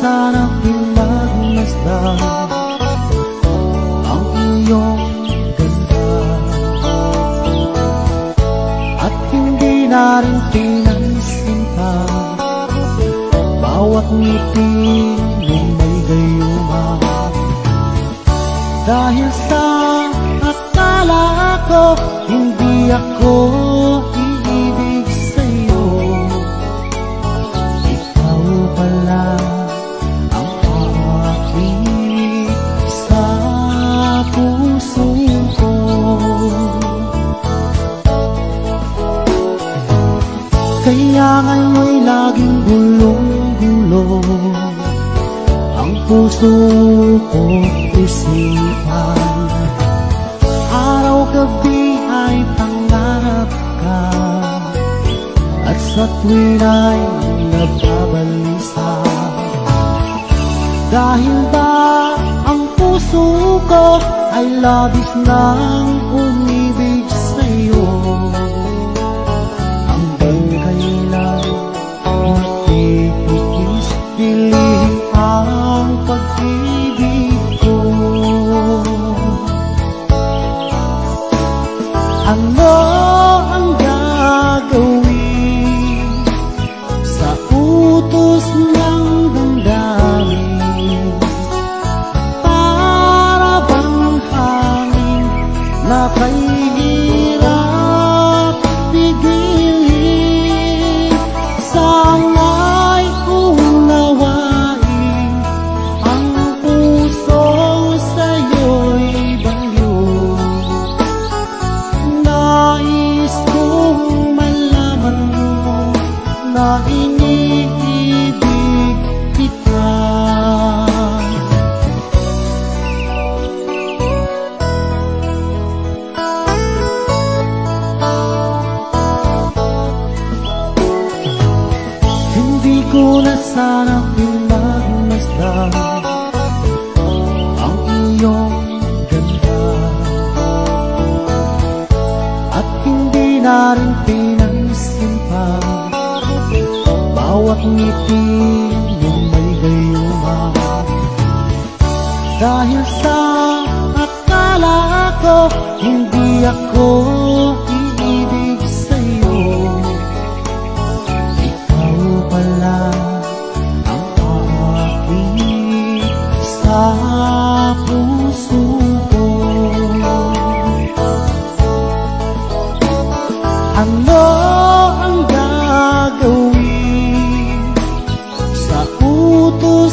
sana pinagmasdan ang iyong ganda at hindi na rin pinansin pa bawat ngiti mong may gayuma. Dahil sa akala ko hindi ako iibig sa'yo, ikaw pala ang aking sa puso ko. Kaya ngayon'y laging gulong-gulong ang puso ko't isipan. Araw-gabi ay pangarap ka at sa tuwin ay nababalisa. Dahil ba ang puso ko ay labis nang umibig sa'yo, hanggang kailan magtitiis piling ang pag-ibig ko. Ano ang gagawin sa utos ng damdamin? Para bang hangin na kahirap pigilin. Sana'y unawain ang puso sa'yo'y bagyo. Nais kong malaman mo na iniibig kita. Hindi ko na sana pinagmasdan ang iyong ganda at hindi na rin pinansin pa bawat ngiti mong may gayuma. Dahil sa akala ko hindi ako iibig sa'yo, ikaw pala ang aking sa puso ko. Ano ang gagawin sa utos